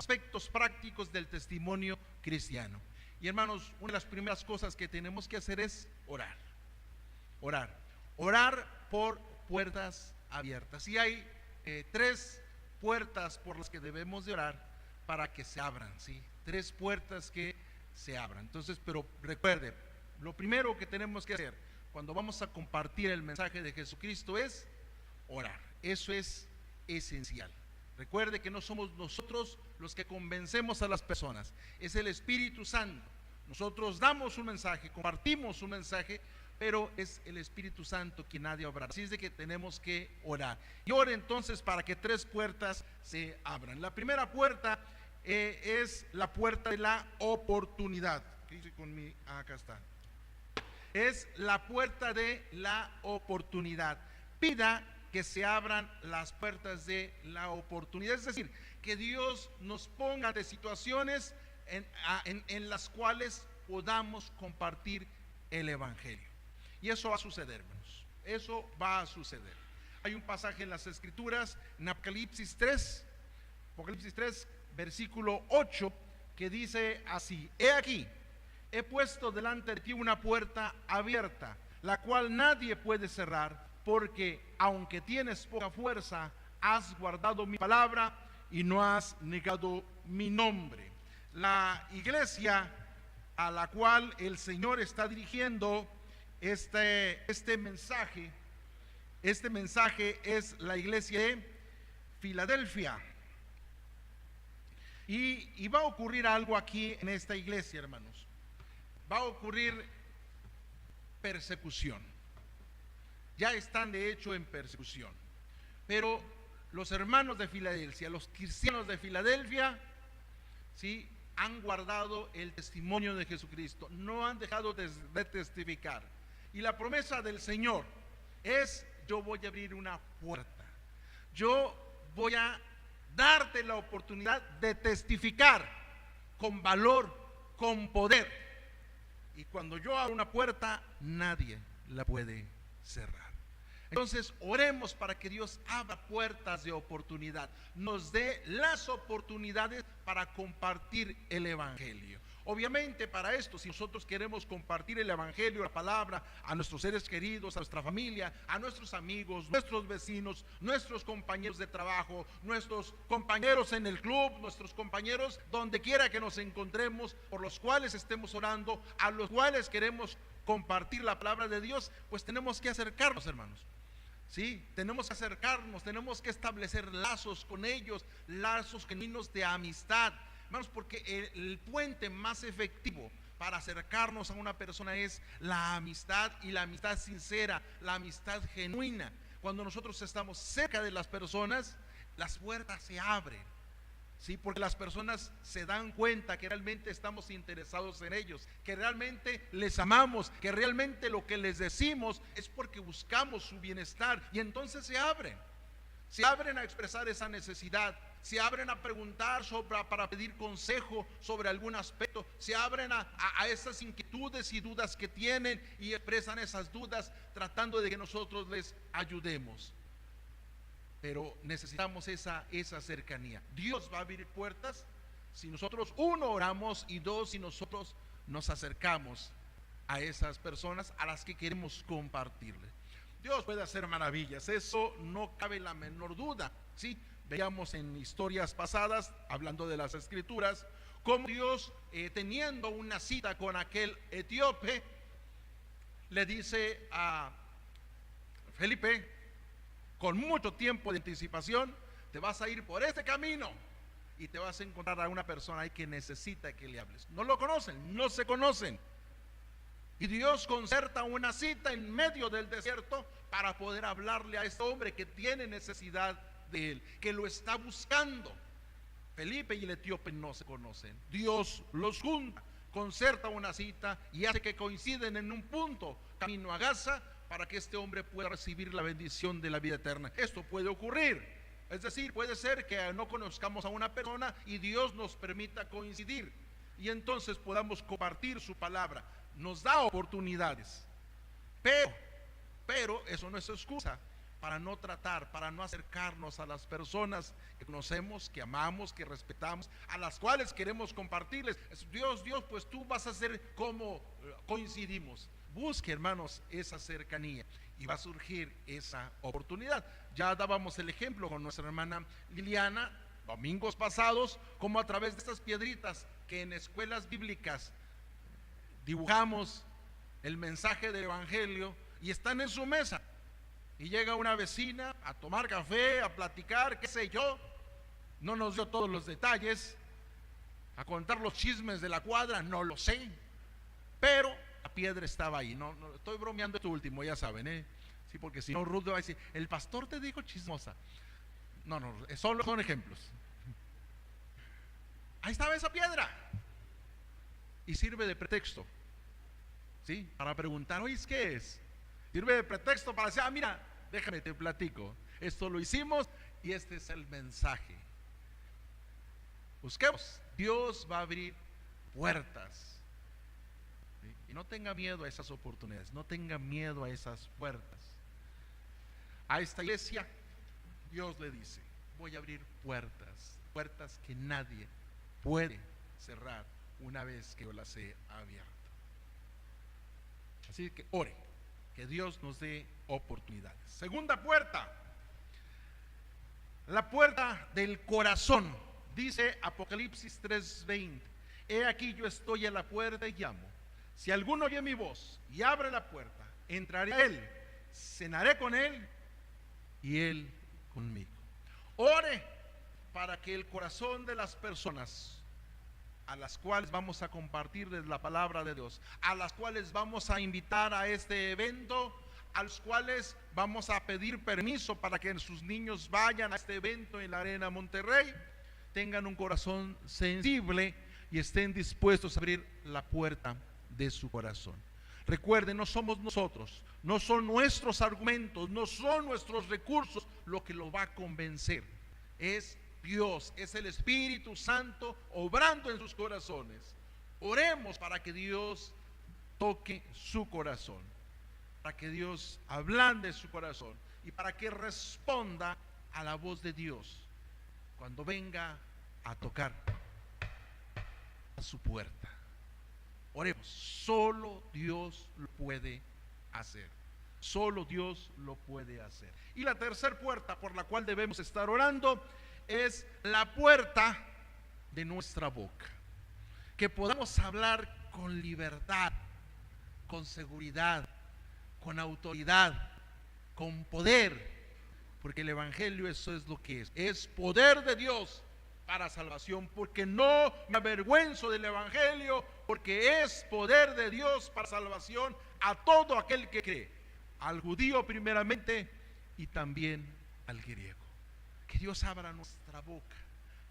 aspectos prácticos del testimonio cristiano. Y hermanos, una de las primeras cosas que tenemos que hacer es orar. Orar por puertas abiertas. Y hay tres puertas por las que debemos de orar para que se abran, ¿sí? Tres puertas que se abran. Entonces, pero recuerde, lo primero que tenemos que hacer cuando vamos a compartir el mensaje de Jesucristo es orar. Eso es esencial. Recuerde que no somos nosotros los que convencemos a las personas, es el Espíritu Santo. Nosotros damos un mensaje, compartimos un mensaje, pero es el Espíritu Santo quien ha de obrar. Así es de que tenemos que orar. Y ore entonces para que tres puertas se abran. La primera puerta es la puerta de la oportunidad. ¿Qué dice con mi? Acá está. Es la puerta de la oportunidad. Pida que se abran las puertas de la oportunidad. Es decir, que Dios nos ponga de situaciones en las cuales podamos compartir el Evangelio. Y eso va a suceder, hermanos. Eso va a suceder. Hay un pasaje en las Escrituras, en Apocalipsis 3, versículo 8, que dice así: He aquí, he puesto delante de ti una puerta abierta, la cual nadie puede cerrar, porque aunque tienes poca fuerza, has guardado mi palabra y no has negado mi nombre. La iglesia a la cual el Señor está dirigiendo este mensaje es la iglesia de Filadelfia. Y va a ocurrir algo aquí en esta iglesia, hermanos. Va a ocurrir persecución. Ya están de hecho en persecución. Pero los hermanos de Filadelfia, los cristianos de Filadelfia, ¿sí?, han guardado el testimonio de Jesucristo. No han dejado de testificar. Y la promesa del Señor es: yo voy a abrir una puerta. Yo voy a darte la oportunidad de testificar con valor, con poder. Y cuando yo abro una puerta, nadie la puede cerrar. Entonces, oremos para que Dios abra puertas de oportunidad, nos dé las oportunidades para compartir el Evangelio. Obviamente, para esto, si nosotros queremos compartir el Evangelio, la palabra, a nuestros seres queridos, a nuestra familia, a nuestros amigos, nuestros vecinos, nuestros compañeros de trabajo, nuestros compañeros en el club, nuestros compañeros donde quiera que nos encontremos, por los cuales estemos orando, a los cuales queremos compartir la palabra de Dios, pues tenemos que acercarnos, hermanos. Sí, tenemos que acercarnos, tenemos que establecer lazos con ellos, lazos genuinos de amistad, hermanos, porque el puente más efectivo para acercarnos a una persona es la amistad, y la amistad sincera, la amistad genuina. Cuando nosotros estamos cerca de las personas, las puertas se abren, sí, porque las personas se dan cuenta que realmente estamos interesados en ellos, que realmente les amamos, que realmente lo que les decimos es porque buscamos su bienestar, y entonces se abren a expresar esa necesidad, se abren a preguntar para pedir consejo sobre algún aspecto, se abren a esas inquietudes y dudas que tienen, y expresan esas dudas tratando de que nosotros les ayudemos. Pero necesitamos esa cercanía. Dios va a abrir puertas si nosotros, uno, oramos, y dos, si nosotros nos acercamos a esas personas a las que queremos compartirle. Dios puede hacer maravillas, eso no cabe la menor duda, ¿sí? Veíamos en historias pasadas, hablando de las Escrituras, cómo Dios, teniendo una cita con aquel etíope, le dice a Felipe, con mucho tiempo de anticipación: te vas a ir por este camino y te vas a encontrar a una persona ahí que necesita que le hables. No lo conocen, no se conocen. Y Dios concerta una cita en medio del desierto para poder hablarle a este hombre que tiene necesidad de él, que lo está buscando. Felipe y el etíope no se conocen. Dios los junta, concerta una cita y hace que coinciden en un punto, camino a Gaza, para que este hombre pueda recibir la bendición de la vida eterna. Esto puede ocurrir, es decir, puede ser que no conozcamos a una persona y Dios nos permita coincidir, y entonces podamos compartir su palabra. Nos da oportunidades, pero eso no es excusa para no tratar, para no acercarnos a las personas que conocemos, que amamos, que respetamos, a las cuales queremos compartirles. Dios, pues tú vas a hacer como coincidimos. Busque, hermanos, esa cercanía y va a surgir esa oportunidad. Ya dábamos el ejemplo con nuestra hermana Liliana domingos pasados, como a través de estas piedritas que en escuelas bíblicas dibujamos el mensaje del evangelio y están en su mesa. Y llega una vecina a tomar café, a platicar, qué sé yo, no nos dio todos los detalles, a contar los chismes de la cuadra, no lo sé, pero la piedra estaba ahí. No estoy bromeando esto último, ya saben, sí, porque si no Ruth va a decir, el pastor te dijo chismosa. No, solo son ejemplos. Ahí estaba esa piedra y sirve de pretexto, ¿sí? Para preguntar, oye, ¿qué es? Sirve de pretexto para decir, mira, déjame te platico, esto lo hicimos y este es el mensaje. Busquemos, Dios va a abrir puertas, ¿sí? Y no tenga miedo a esas oportunidades, no tenga miedo a esas puertas. A esta iglesia Dios le dice, voy a abrir puertas que nadie puede cerrar una vez que yo las he abierto. Así que ore, que Dios nos dé oportunidades. Segunda puerta, la puerta del corazón. Dice Apocalipsis 3:20, he aquí yo estoy a la puerta y llamo. Si alguno oye mi voz y abre la puerta, entraré a él, cenaré con él y él conmigo. Ore para que el corazón de las personas a las cuales vamos a compartirles la palabra de Dios, a las cuales vamos a invitar a este evento, a los cuales vamos a pedir permiso para que sus niños vayan a este evento en la Arena Monterrey, tengan un corazón sensible y estén dispuestos a abrir la puerta de su corazón. Recuerden, no somos nosotros, no son nuestros argumentos, no son nuestros recursos lo que lo va a convencer. Es Dios, es el Espíritu Santo obrando en sus corazones. Oremos para que Dios toque su corazón, para que Dios ablande su corazón y para que responda a la voz de Dios cuando venga a tocar a su puerta. Oremos, solo Dios lo puede hacer. Solo Dios lo puede hacer. Y la tercera puerta por la cual debemos estar orando es la puerta de nuestra boca. Que podamos hablar con libertad, con seguridad, con autoridad, con poder, porque el evangelio eso es lo que es poder de Dios para salvación, porque no me avergüenzo del evangelio, porque es poder de Dios para salvación a todo aquel que cree, al judío primeramente y también al griego. Que Dios abra nuestra boca,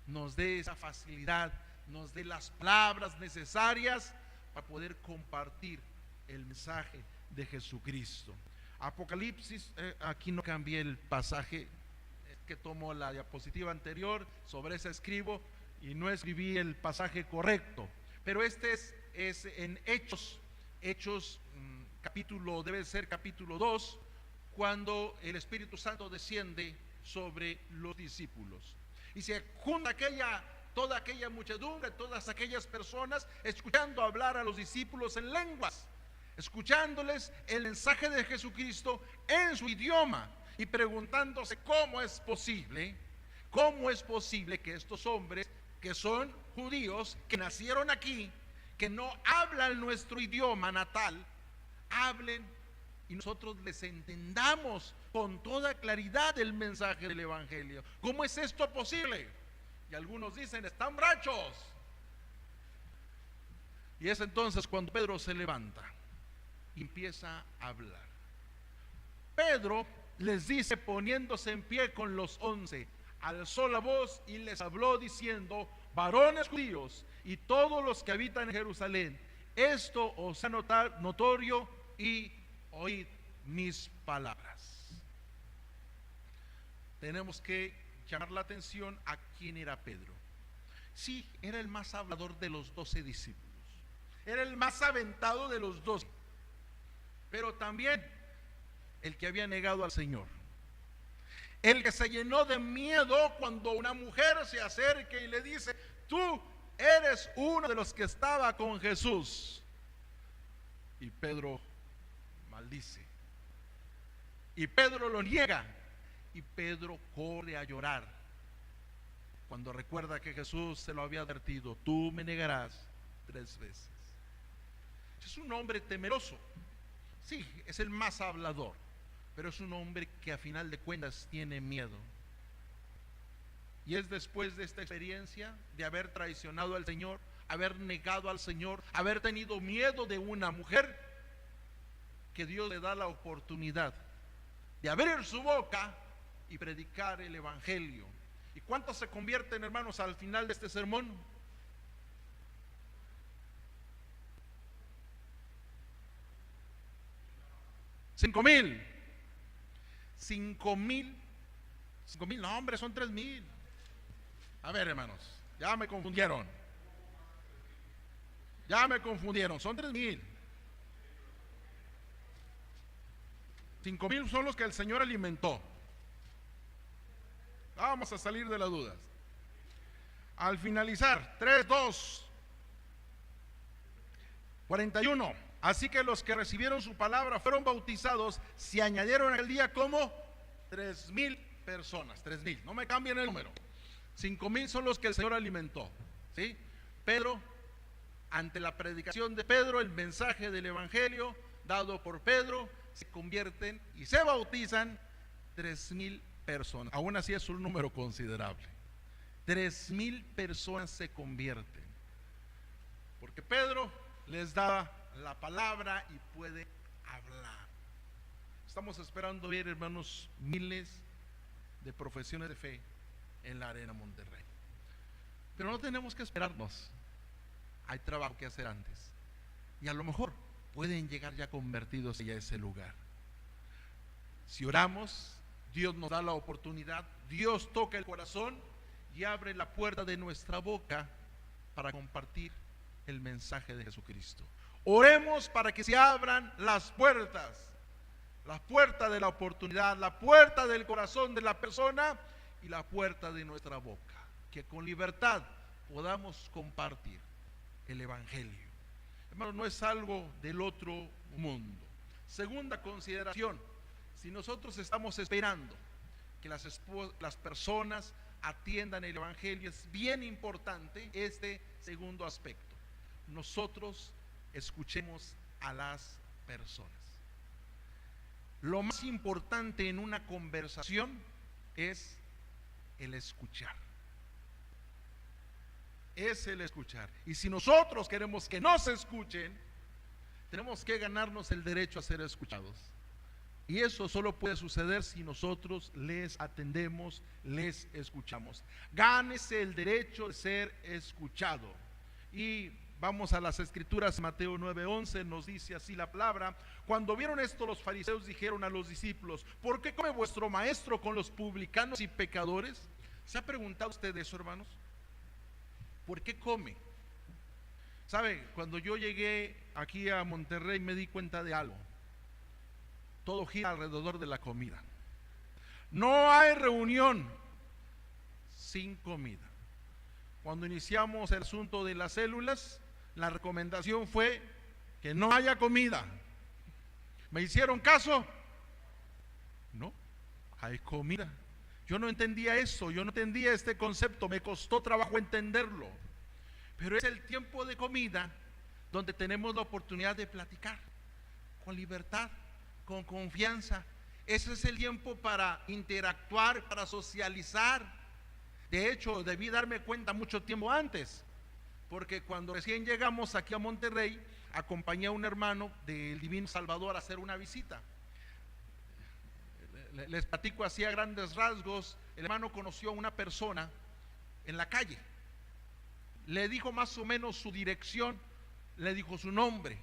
nos dé esa facilidad, nos dé las palabras necesarias para poder compartir el mensaje de Jesucristo. Apocalipsis, aquí no cambié el pasaje, que tomo la diapositiva anterior, sobre esa escribo y no escribí el pasaje correcto, pero este es en Hechos capítulo, debe ser capítulo 2, cuando el Espíritu Santo desciende sobre los discípulos y se junta toda aquella muchedumbre, todas aquellas personas escuchando hablar a los discípulos en lenguas, escuchándoles el mensaje de Jesucristo en su idioma y preguntándose cómo es posible que estos hombres que son judíos, que nacieron aquí, que no hablan nuestro idioma natal, hablen y nosotros les entendamos con toda claridad el mensaje del evangelio. ¿Cómo es esto posible? Y algunos dicen, están borrachos. Y es entonces cuando Pedro se levanta y empieza a hablar. Pedro les dice, poniéndose en pie con los 11, alzó la voz y les habló diciendo, varones judíos y todos los que habitan en Jerusalén, esto os sea notorio y oíd mis palabras. Tenemos que llamar la atención a quién era Pedro. Sí, era el más hablador de los 12 discípulos, era el más aventado de los 12, pero también el que había negado al Señor, El que se llenó de miedo cuando una mujer se acerca y le dice: tú eres uno de los que estaba con Jesús. Y Pedro maldice. Y Pedro lo niega. Y Pedro corre a llorar cuando recuerda que Jesús se lo había advertido: tú me negarás 3 veces. Es un hombre temeroso. Sí, es el más hablador, pero es un hombre que a final de cuentas tiene miedo. Y es después de esta experiencia de haber traicionado al Señor, haber negado al Señor, haber tenido miedo de una mujer, que Dios le da la oportunidad de abrir su boca y predicar el evangelio. ¿Y cuántos se convierten, hermanos, al final de este sermón? ¿5,000? 5,000. 5,000, no, hombre, son 3,000. A ver, hermanos, ya me confundieron. Son 3,000. 5,000 son los que el Señor alimentó. Vamos a salir de las dudas. Al finalizar, 3, 2, 41. Así que los que recibieron su palabra fueron bautizados, se añadieron aquel día como 3,000 personas. 3,000, no me cambien el número. 5,000 son los que el Señor alimentó, ¿sí? Pedro, ante la predicación de Pedro, el mensaje del evangelio dado por Pedro, se convierten y se bautizan 3,000 personas. Aún así es un número considerable. 3,000 personas se convierten, porque Pedro les da la palabra y puede hablar. Estamos esperando ver, hermanos, miles de profesiones de fe en la Arena Monterrey, pero no tenemos que esperarnos. Hay trabajo que hacer antes, y a lo mejor pueden llegar ya convertidos a ese lugar. Si oramos, Dios nos da la oportunidad, Dios toca el corazón y abre la puerta de nuestra boca para compartir el mensaje de Jesucristo. Oremos para que se abran las puertas, la puerta de la oportunidad, la puerta del corazón de la persona y la puerta de nuestra boca, que con libertad podamos compartir el evangelio. Hermano, no es algo del otro mundo. Segunda consideración: si nosotros estamos esperando que las personas atiendan el evangelio, es bien importante este segundo aspecto. Nosotros escuchemos a las personas. Lo más importante en una conversación es el escuchar. Es el escuchar. Y si nosotros queremos que nos escuchen, tenemos que ganarnos el derecho a ser escuchados. Y eso solo puede suceder si nosotros les atendemos, les escuchamos. Gánese el derecho de ser escuchado. Y vamos a las escrituras. Mateo 9:11 nos dice así la palabra: cuando vieron esto, los fariseos dijeron a los discípulos: ¿por qué come vuestro maestro con los publicanos y pecadores? ¿Se ha preguntado usted eso, hermanos? ¿Por qué come? ¿Sabe? Cuando yo llegué aquí a Monterrey me di cuenta de algo. Todo gira alrededor de la comida. No hay reunión sin comida. Cuando iniciamos el asunto de las células, la recomendación fue que no haya comida. ¿Me hicieron caso? No, hay comida. Yo no entendía eso, yo no entendía este concepto, me costó trabajo entenderlo. Pero es el tiempo de comida donde tenemos la oportunidad de platicar con libertad, con confianza. Ese es el tiempo para interactuar, para socializar. De hecho, debí darme cuenta mucho tiempo antes, porque cuando recién llegamos aquí a Monterrey, acompañé a un hermano del Divino Salvador a hacer una visita. Les platico así a grandes rasgos. El hermano conoció a una persona en la calle, le dijo más o menos su dirección, le dijo su nombre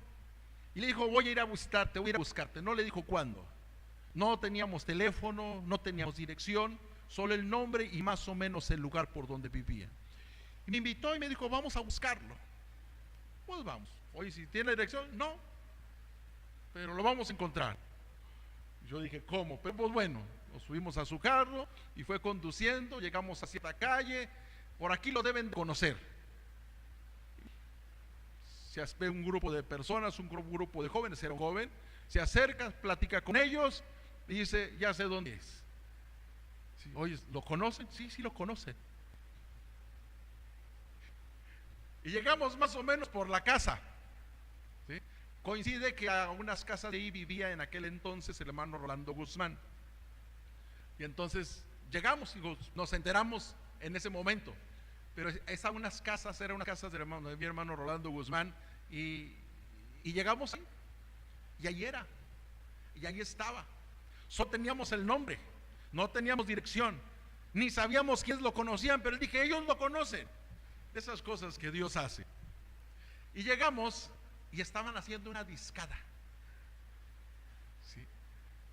y le dijo: voy a ir a visitarte, voy a ir a buscarte. No le dijo cuándo. No teníamos teléfono, no teníamos dirección, solo el nombre y más o menos el lugar por donde vivía. Y me invitó y me dijo: vamos a buscarlo. Pues vamos. Oye, si tiene dirección, no, pero lo vamos a encontrar. Yo dije: ¿cómo? Pero pues bueno, nos subimos a su carro y fue conduciendo, llegamos a cierta calle, por aquí lo deben de conocer. Se ve un grupo de personas, un grupo de jóvenes, era un joven, se acerca, platica con ellos y dice, ya sé dónde es. Sí, oye, ¿lo conocen? Sí, sí lo conocen. Y llegamos más o menos por la casa. ¿Sí? Coincide que a unas casas de ahí vivía en aquel entonces el hermano Rolando Guzmán. Y entonces llegamos y nos enteramos en ese momento. Pero unas casas, eran unas casas de mi hermano Rolando Guzmán. Y llegamos ahí. Y ahí era. Y ahí estaba. Solo teníamos el nombre. No teníamos dirección. Ni sabíamos quiénes lo conocían. Pero dije, ellos lo conocen. Esas cosas que Dios hace. Y llegamos y estaban haciendo una discada. ¿Sí?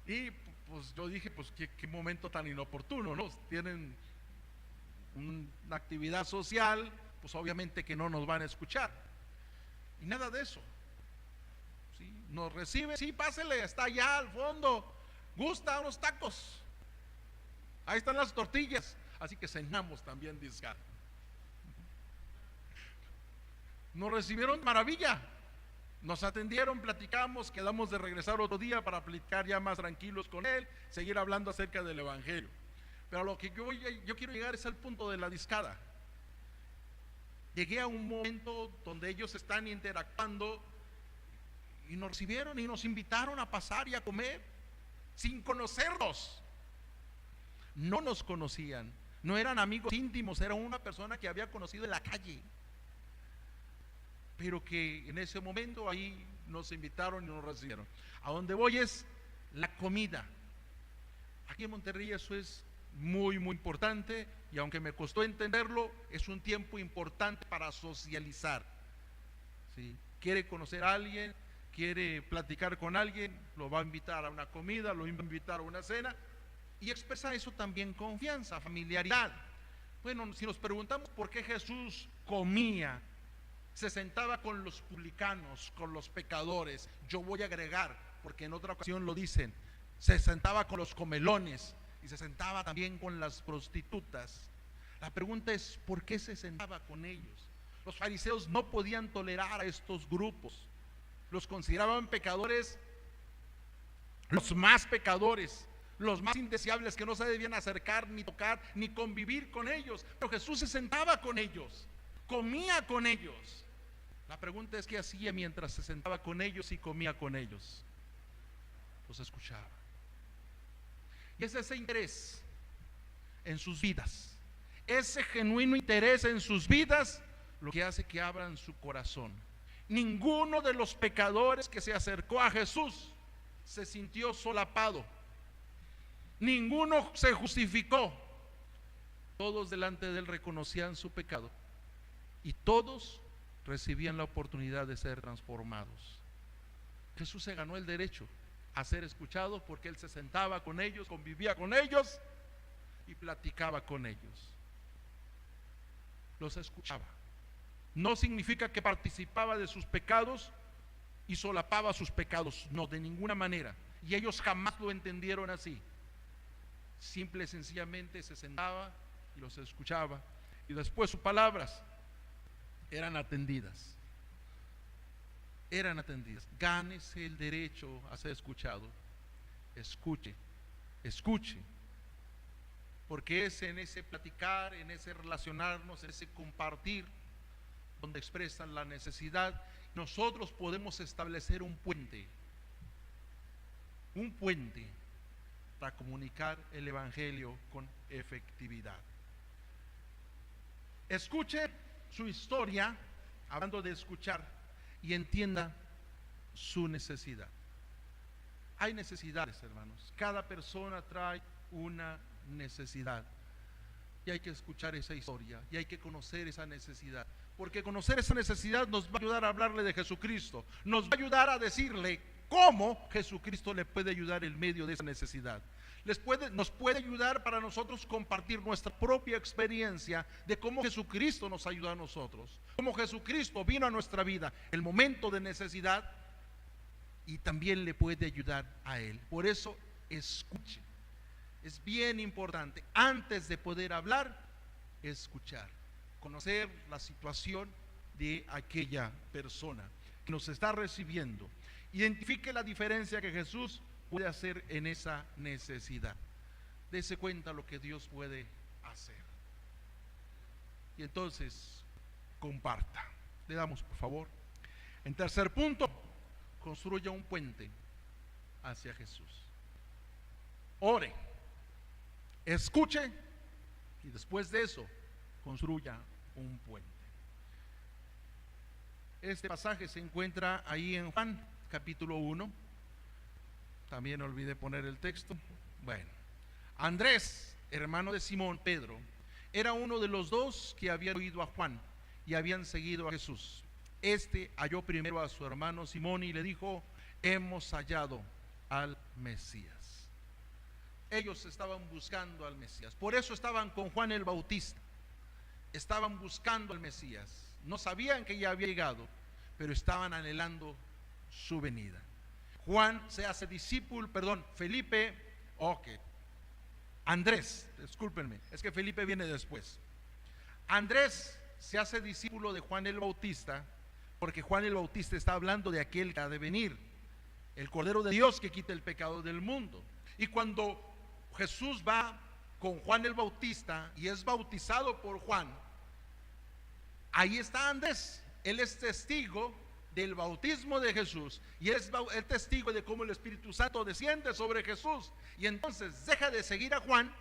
Y pues yo dije, pues qué momento tan inoportuno, ¿no? Tienen una actividad social, pues obviamente que no nos van a escuchar. Y nada de eso. ¿Sí? Nos recibe, sí, pásele, está allá al fondo. Gusta unos tacos. Ahí están las tortillas. Así que cenamos también discada. Nos recibieron maravilla, nos atendieron, platicamos, quedamos de regresar otro día para platicar ya más tranquilos con él, seguir hablando acerca del evangelio. Pero a lo que yo quiero llegar es al punto de la discada. Llegué a un momento donde ellos están interactuando y nos recibieron y nos invitaron a pasar y a comer sin conocernos. No nos conocían, no eran amigos íntimos, era una persona que había conocido en la calle. Pero que en ese momento ahí nos invitaron y nos recibieron. A donde voy es la comida. Aquí en Monterrey eso es muy importante, y aunque me costó entenderlo, es un tiempo importante para socializar. ¿Sí? Quiere conocer a alguien, quiere platicar con alguien, lo va a invitar a una comida, lo va a invitar a una cena, y expresa eso también confianza, familiaridad. Bueno, si nos preguntamos por qué Jesús comía, se sentaba con los publicanos, con los pecadores, yo voy a agregar, porque en otra ocasión lo dicen, se sentaba con los comelones y se sentaba también con las prostitutas. La pregunta es, ¿por qué se sentaba con ellos? Los fariseos no podían tolerar a estos grupos, los consideraban pecadores, los más pecadores, los más indeseables, que no se debían acercar, ni tocar, ni convivir con ellos. Pero Jesús se sentaba con ellos, comía con ellos. La pregunta es, ¿qué hacía mientras se sentaba con ellos y comía con ellos? Los escuchaba. Y es ese interés en sus vidas, ese genuino interés en sus vidas, lo que hace que abran su corazón. Ninguno de los pecadores que se acercó a Jesús se sintió solapado. Ninguno se justificó. Todos delante de él reconocían su pecado y todos recibían la oportunidad de ser transformados. Jesús se ganó el derecho a ser escuchado porque él se sentaba con ellos, convivía con ellos y platicaba con ellos. Los escuchaba. No significa que participaba de sus pecados y solapaba sus pecados, no, de ninguna manera. Y ellos jamás lo entendieron así. Simple y sencillamente se sentaba y los escuchaba, y después sus palabras eran atendidas. Eran atendidas. Gánese el derecho a ser escuchado. Escuche, escuche. Porque es en ese platicar, en ese relacionarnos, en ese compartir, donde expresan la necesidad, nosotros podemos establecer un puente para comunicar el evangelio con efectividad. Escuche su historia, hablando de escuchar, y entienda su necesidad. Hay necesidades, hermanos. Cada persona trae una necesidad y hay que escuchar esa historia y hay que conocer esa necesidad, porque conocer esa necesidad nos va a ayudar a hablarle de Jesucristo, nos va a ayudar a decirle cómo Jesucristo le puede ayudar en medio de esa necesidad. Nos puede ayudar para nosotros compartir nuestra propia experiencia de cómo Jesucristo nos ayuda a nosotros, cómo Jesucristo vino a nuestra vida en el momento de necesidad y también le puede ayudar a él. Por eso escuche, Es bien importante, antes de poder hablar, escuchar, conocer la situación de aquella persona que nos está recibiendo. Identifique la diferencia que Jesús puede hacer en esa necesidad. Dese cuenta lo que Dios puede hacer. Y entonces, comparta. Le damos, por favor. En tercer punto, construya un puente hacia Jesús. Ore, escuche y después de eso, construya un puente. Este pasaje se encuentra ahí en Juan, capítulo 1. También olvidé poner el texto. Bueno, Andrés, hermano de Simón Pedro, era uno de los dos que habían oído a Juan y habían seguido a Jesús. Este halló primero a su hermano Simón y le dijo: hemos hallado al Mesías. Ellos estaban buscando al Mesías, por eso estaban con Juan el Bautista. Estaban buscando al Mesías. No sabían que ya había llegado, pero estaban anhelando su venida. Juan se hace discípulo, Felipe, Andrés, discúlpenme, es que Felipe viene después. Andrés se hace discípulo de Juan el Bautista, porque Juan el Bautista está hablando de aquel que ha de venir, el Cordero de Dios que quita el pecado del mundo. Y cuando Jesús va con Juan el Bautista y es bautizado por Juan, ahí está Andrés. Él es testigo del bautismo de Jesús y es el testigo de cómo el Espíritu Santo desciende sobre Jesús. Y entonces deja de seguir a Juan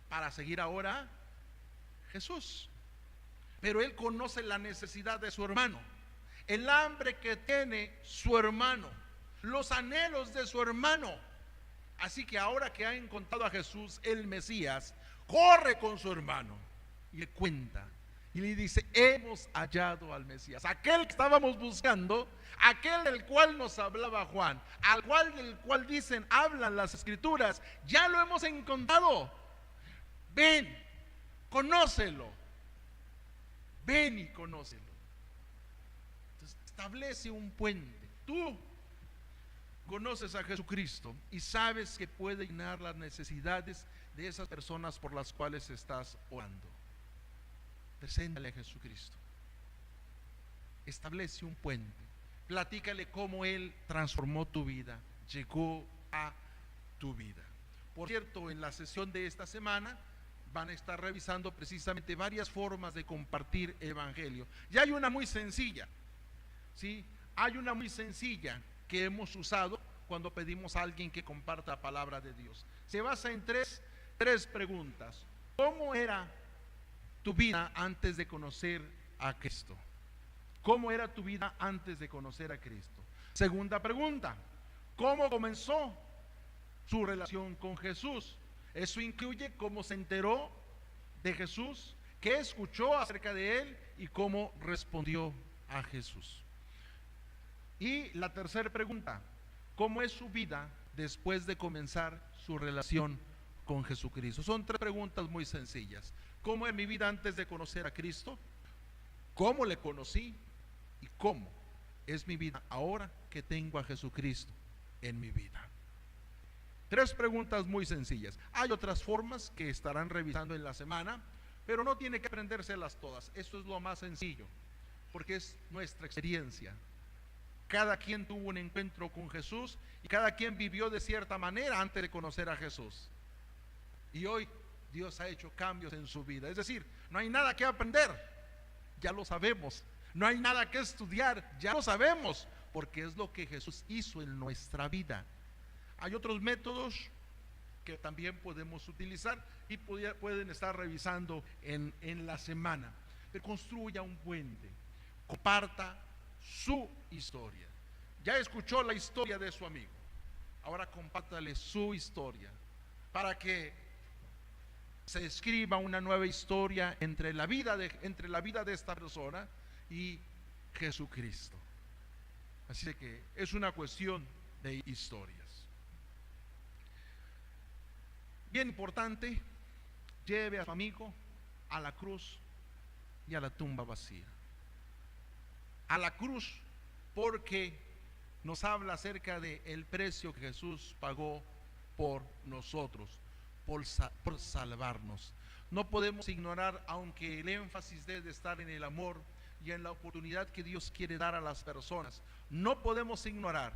para seguir ahora a Jesús. Pero él conoce la necesidad de su hermano, el hambre que tiene su hermano, los anhelos de su hermano. Así que ahora que ha encontrado a Jesús, el Mesías, corre con su hermano y le cuenta. Y le dice: hemos hallado al Mesías, aquel que estábamos buscando, aquel del cual nos hablaba Juan, del cual dicen, hablan las escrituras, ya lo hemos encontrado. Ven, conócelo. Ven y conócelo. Entonces, establece un puente. Tú conoces a Jesucristo y sabes que puede llenar las necesidades de esas personas por las cuales estás orando. Preséntale a Jesucristo. Establece un puente. Platícale cómo Él transformó tu vida, llegó a tu vida. Por cierto, en la sesión de esta semana van a estar revisando precisamente varias formas de compartir el Evangelio. Y hay una muy sencilla, ¿sí? Hay una muy sencilla que hemos usado cuando pedimos a alguien que comparta la palabra de Dios. Se basa en tres preguntas. ¿Cómo era tu vida antes de conocer a Cristo? ¿Cómo era tu vida antes de conocer a Cristo? Segunda pregunta: ¿cómo comenzó su relación con Jesús? Eso incluye cómo se enteró de Jesús, qué escuchó acerca de Él y cómo respondió a Jesús. Y la tercera pregunta: ¿cómo es su vida después de comenzar su relación con Jesucristo? Son tres preguntas muy sencillas. ¿Cómo es mi vida antes de conocer a Cristo? ¿Cómo le conocí? ¿Y cómo es mi vida ahora que tengo a Jesucristo en mi vida? Tres preguntas muy sencillas. Hay otras formas que estarán revisando en la semana, pero no tiene que aprendérselas todas. Esto es lo más sencillo, porque es nuestra experiencia. Cada quien tuvo un encuentro con Jesús y cada quien vivió de cierta manera antes de conocer a Jesús. Y hoy Dios ha hecho cambios en su vida. Es decir, no hay nada que aprender, ya lo sabemos. No hay nada que estudiar, ya lo sabemos, porque es lo que Jesús hizo en nuestra vida. Hay otros métodos que también podemos utilizar y pueden estar revisando en la semana. Pero construya un puente, comparta su historia. Ya escuchó la historia de su amigo, ahora compártale su historia para que se escriba una nueva historia entre la vida de esta persona y Jesucristo. Así que es una cuestión de historias. Bien importante, lleve a su amigo a la cruz y a la tumba vacía. A la cruz, porque nos habla acerca del precio que Jesús pagó por nosotros. por salvarnos. No podemos ignorar, aunque el énfasis debe de estar en el amor y en la oportunidad que Dios quiere dar a las personas, no podemos ignorar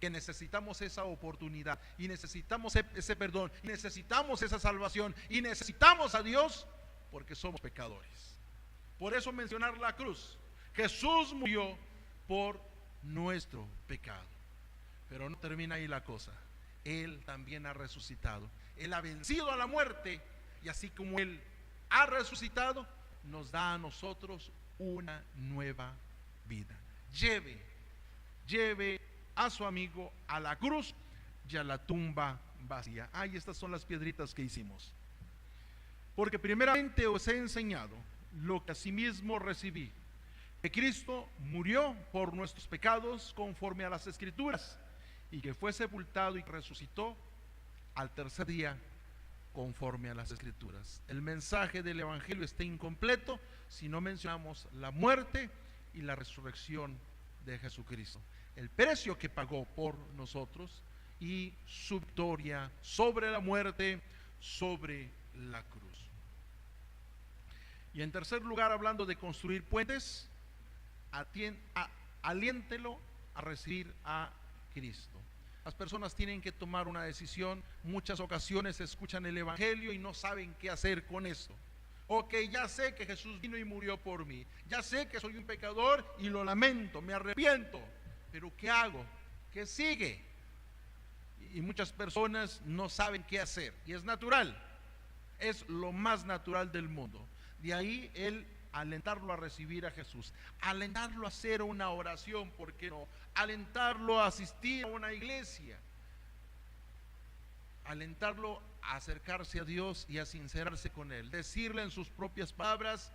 que necesitamos esa oportunidad y necesitamos ese perdón, y necesitamos esa salvación y necesitamos a Dios porque somos pecadores. Por eso mencionar la cruz. Jesús murió por nuestro pecado. Pero no termina ahí la cosa. Él también ha resucitado. Él ha vencido a la muerte, y así como Él ha resucitado, nos da a nosotros una nueva vida. Lleve a su amigo a la cruz y a la tumba vacía. Estas son las piedritas que hicimos. Porque primeramente os he enseñado lo que asimismo recibí, que Cristo murió por nuestros pecados conforme a las Escrituras, y que fue sepultado y resucitó al tercer día conforme a las Escrituras. El mensaje del Evangelio está incompleto si no mencionamos la muerte y la resurrección de Jesucristo, el precio que pagó por nosotros y su victoria sobre la muerte, sobre la cruz. Y en tercer lugar, hablando de construir puentes, aliéntelo a recibir a Cristo. Las personas tienen que tomar una decisión. Muchas ocasiones escuchan el Evangelio y no saben qué hacer con esto. Ok, ya sé que Jesús vino y murió por mí, ya sé que soy un pecador y lo lamento, me arrepiento, pero ¿qué hago? ¿Qué sigue? Y muchas personas no saben qué hacer, y es natural, es lo más natural del mundo. De ahí el alentarlo a recibir a Jesús, alentarlo a hacer una oración, ¿por qué no? Alentarlo a asistir a una iglesia, alentarlo a acercarse a Dios y a sincerarse con Él, decirle en sus propias palabras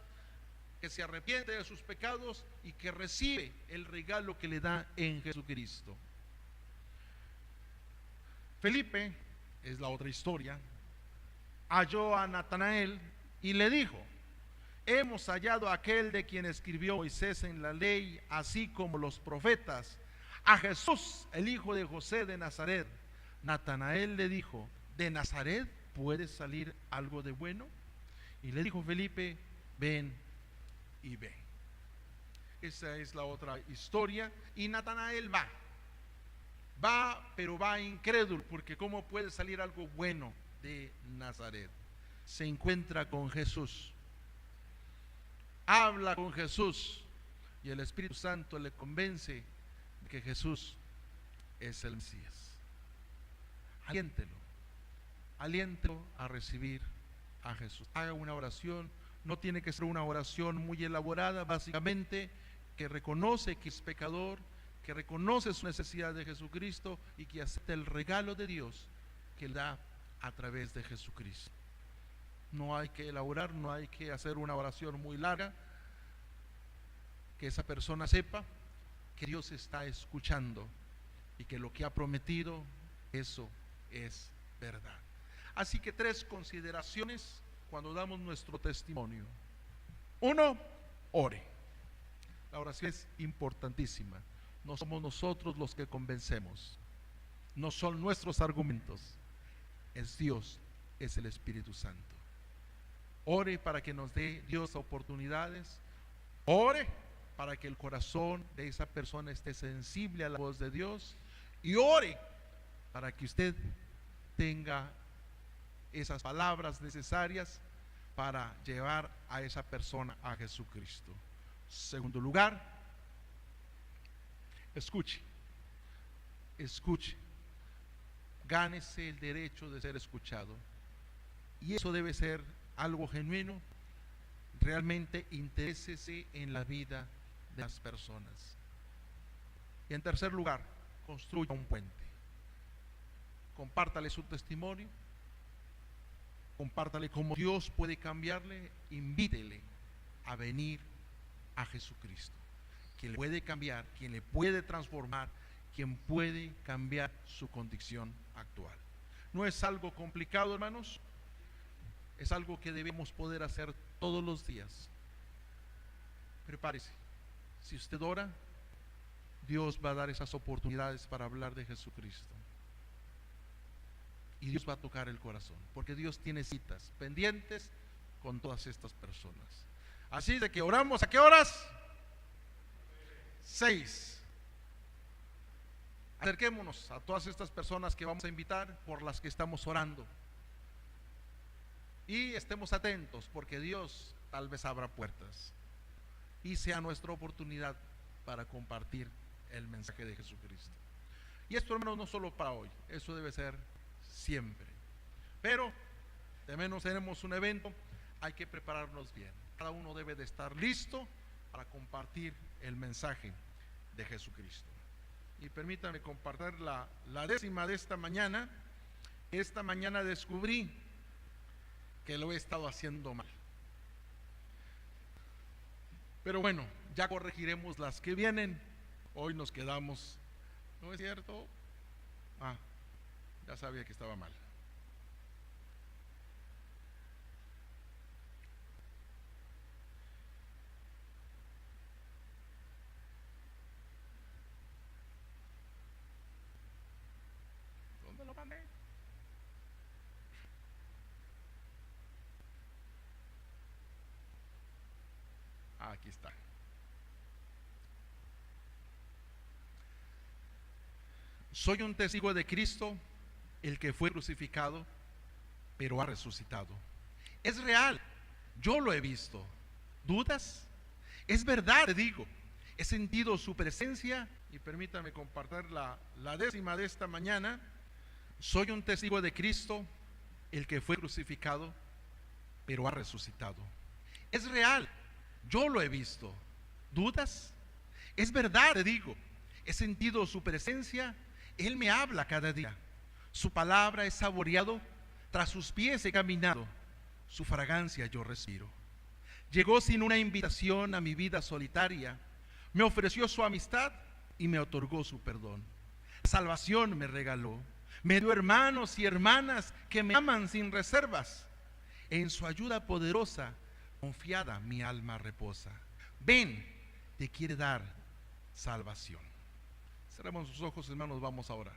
que se arrepiente de sus pecados y que recibe el regalo que le da en Jesucristo. Felipe, es la otra historia, halló a Natanael y le dijo: hemos hallado a aquel de quien escribió Moisés en la ley, así como los profetas, a Jesús, el hijo de José de Nazaret. Natanael le dijo: ¿de Nazaret puede salir algo de bueno? Y le dijo Felipe: ven y ve. Esa es la otra historia. Y Natanael va, pero va incrédulo, porque ¿cómo puede salir algo bueno de Nazaret? Se encuentra con Jesús, habla con Jesús, y el Espíritu Santo le convence de que Jesús es el Mesías. Aliéntelo a recibir a Jesús. Haga una oración, no tiene que ser una oración muy elaborada, básicamente que reconoce que es pecador, que reconoce su necesidad de Jesucristo y que acepta el regalo de Dios que le da a través de Jesucristo. No hay que elaborar, no hay que hacer una oración muy larga, que esa persona sepa que Dios está escuchando y que lo que ha prometido, eso es verdad. Así que 3 consideraciones cuando damos nuestro testimonio. 1, ore. La oración es importantísima. No somos nosotros los que convencemos, no son nuestros argumentos, es Dios, es el Espíritu Santo. Ore para que nos dé Dios oportunidades. Ore para que el corazón de esa persona esté sensible a la voz de Dios. Y ore para que usted tenga esas palabras necesarias para llevar a esa persona a Jesucristo. Segundo lugar, escuche. Gánese el derecho de ser escuchado. Y eso debe ser algo genuino. Realmente interésese en la vida de las personas. Y en tercer lugar, construya un puente. Compártale su testimonio, compártale cómo Dios puede cambiarle, invítele a venir a Jesucristo, quien le puede cambiar, quien le puede transformar, quien puede cambiar su condición actual. No es algo complicado, hermanos, es algo que debemos poder hacer todos los días. Prepárese, si usted ora, Dios va a dar esas oportunidades para hablar de Jesucristo. y Dios va a tocar el corazón, porque Dios tiene citas pendientes con todas estas personas. Así de que oramos, ¿a qué horas? 6. Acerquémonos a todas estas personas que vamos a invitar, por las que estamos orando, y estemos atentos, porque Dios tal vez abra puertas y sea nuestra oportunidad para compartir el mensaje de Jesucristo. Y esto, hermanos, no solo para hoy, eso debe ser siempre. Pero de menos tenemos un evento, hay que prepararnos bien. Cada uno debe de estar listo para compartir el mensaje de Jesucristo. Y permítanme compartir la 10ª de esta mañana. Esta mañana descubrí que lo he estado haciendo mal. Pero bueno, ya corregiremos las que vienen. Hoy nos quedamos, ¿no es cierto? Ya sabía que estaba mal. ¿Dónde lo mandé? Aquí está. Soy un testigo de Cristo, el que fue crucificado, pero ha resucitado. Es real, yo lo he visto. ¿Dudas? Es verdad, te digo. He sentido su presencia. Y permítame compartir la 10ª de esta mañana. Soy un testigo de Cristo, el que fue crucificado, pero ha resucitado. Es real, yo lo he visto. ¿Dudas? Es verdad, te digo. He sentido su presencia. Él me habla cada día. Su palabra he saboreado. Tras sus pies he caminado. Su fragancia yo respiro. Llegó sin una invitación a mi vida solitaria. Me ofreció su amistad y me otorgó su perdón. Salvación me regaló. Me dio hermanos y hermanas que me aman sin reservas. En su ayuda poderosa, confiada mi alma reposa. Ven, te quiere dar salvación. Cerramos sus ojos, hermanos, vamos a orar.